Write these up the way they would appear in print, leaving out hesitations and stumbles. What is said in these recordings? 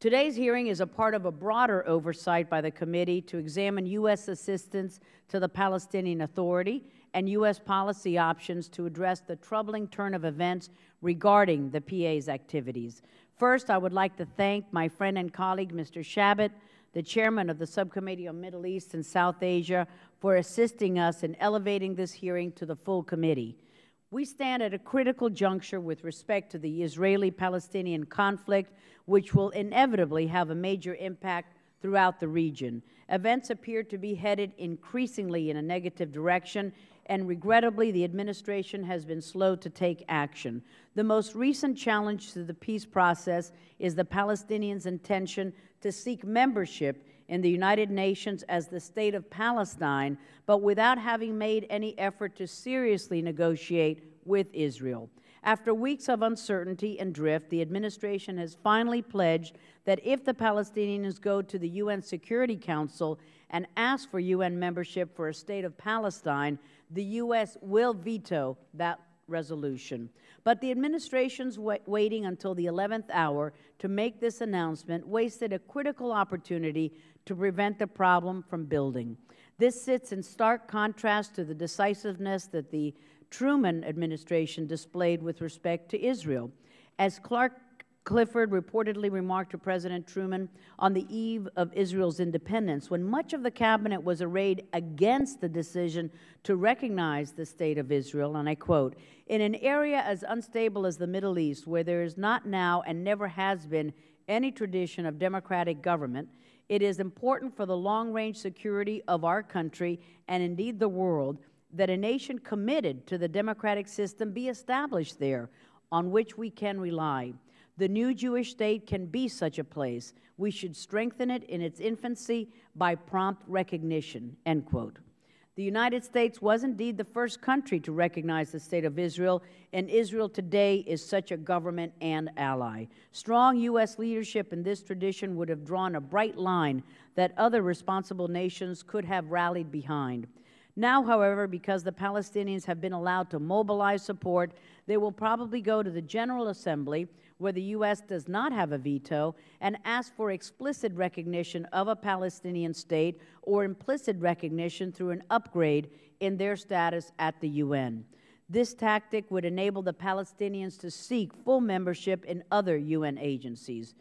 Today's hearing is a part of a broader oversight by the committee to examine U.S. assistance to the Palestinian Authority and U.S. policy options to address the troubling turn of events regarding the PA's activities. First, I would like to thank my friend and colleague, Mr. Shabbat, the chairman of the Subcommittee on Middle East and South Asia, for assisting us in elevating this hearing to the full committee. We stand at a critical juncture with respect to the Israeli-Palestinian conflict, which will inevitably have a major impact throughout the region. Events appear to be headed increasingly in a negative direction, and regrettably, the administration has been slow to take action. The most recent challenge to the peace process is the Palestinians' intention to seek membership in the United Nations as the State of Palestine, but without having made any effort to seriously negotiate with Israel. After weeks of uncertainty and drift, the administration has finally pledged that if the Palestinians go to the UN Security Council and ask for UN membership for a State of Palestine, the U.S. will veto that resolution. But the administration's waiting until the 11th hour to make this announcement wasted a critical opportunity to prevent the problem from building. This sits in stark contrast to the decisiveness that the Truman administration displayed with respect to Israel. As Clark Clifford reportedly remarked to President Truman on the eve of Israel's independence, when much of the cabinet was arrayed against the decision to recognize the State of Israel, and I quote, "In an area as unstable as the Middle East, where there is not now and never has been any tradition of democratic government, it is important for the long-range security of our country and indeed the world that a nation committed to the democratic system be established there, on which we can rely. The new Jewish state can be such a place. We should strengthen it in its infancy by prompt recognition," end quote. The United States was indeed the first country to recognize the State of Israel, and Israel today is such a government and ally. Strong U.S. leadership in this tradition would have drawn a bright line that other responsible nations could have rallied behind. Now, however, because the Palestinians have been allowed to mobilize support, they will probably go to the General Assembly, where the U.S. does not have a veto, and ask for explicit recognition of a Palestinian state or implicit recognition through an upgrade in their status at the UN. This tactic would enable the Palestinians to seek full membership in other UN agencies.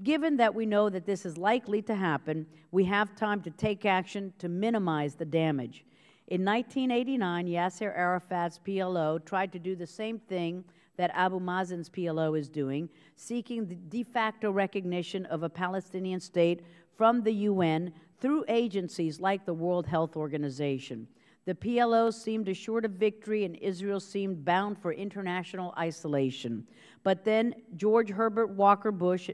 Given that we know that this is likely to happen, we have time to take action to minimize the damage. In 1989, Yasser Arafat's PLO tried to do the same thing that Abu Mazen's PLO is doing, seeking the de facto recognition of a Palestinian state from the UN through agencies like the World Health Organization. The PLO seemed assured of victory, and Israel seemed bound for international isolation. But then George Herbert Walker Bush,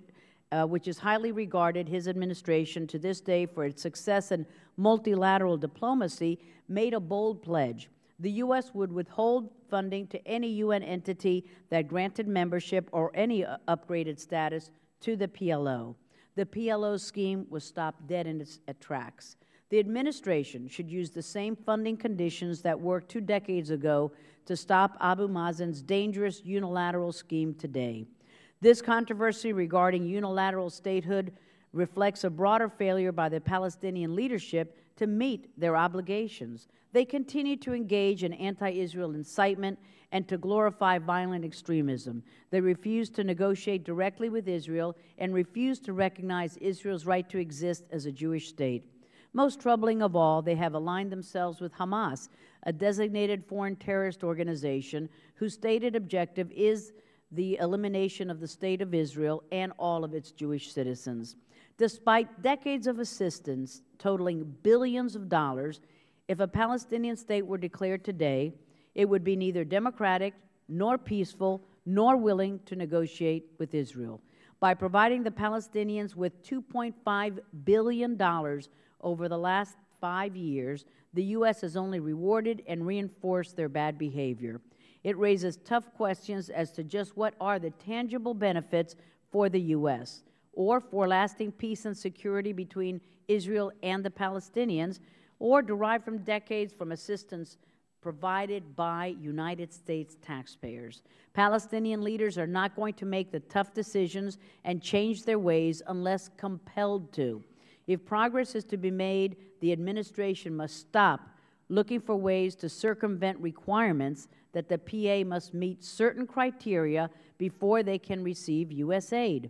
which is highly regarded, his administration to this day, for its success in multilateral diplomacy, made a bold pledge. The U.S. would withhold funding to any UN entity that granted membership or any upgraded status to the PLO. The PLO scheme was stopped dead in its tracks. The administration should use the same funding conditions that worked 2 decades ago to stop Abu Mazen's dangerous unilateral scheme today. This controversy regarding unilateral statehood reflects a broader failure by the Palestinian leadership to meet their obligations. They continue to engage in anti-Israel incitement and to glorify violent extremism. They refuse to negotiate directly with Israel and refuse to recognize Israel's right to exist as a Jewish state. Most troubling of all, they have aligned themselves with Hamas, a designated foreign terrorist organization whose stated objective is the elimination of the State of Israel and all of its Jewish citizens. Despite decades of assistance totaling billions of dollars, if a Palestinian state were declared today, it would be neither democratic, nor peaceful, nor willing to negotiate with Israel. By providing the Palestinians with $2.5 billion over the last 5 years, the U.S. has only rewarded and reinforced their bad behavior. It raises tough questions as to just what are the tangible benefits for the U.S. or for lasting peace and security between Israel and the Palestinians, or derived from decades from assistance provided by United States taxpayers. Palestinian leaders are not going to make the tough decisions and change their ways unless compelled to. If progress is to be made, the administration must stop looking for ways to circumvent requirements that the PA must meet certain criteria before they can receive U.S. aid.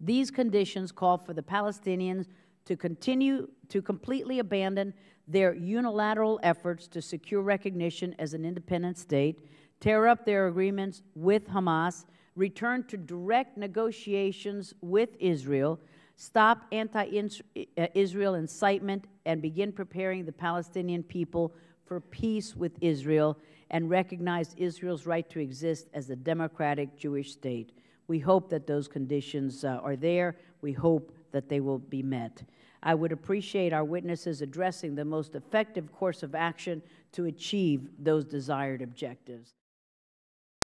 These conditions call for the Palestinians to continue to completely abandon their unilateral efforts to secure recognition as an independent state, tear up their agreements with Hamas, return to direct negotiations with Israel, stop anti-Israel incitement, and begin preparing the Palestinian people for peace with Israel and recognize Israel's right to exist as a democratic Jewish state. We hope that those conditions are there. We hope that they will be met. I would appreciate our witnesses addressing the most effective course of action to achieve those desired objectives.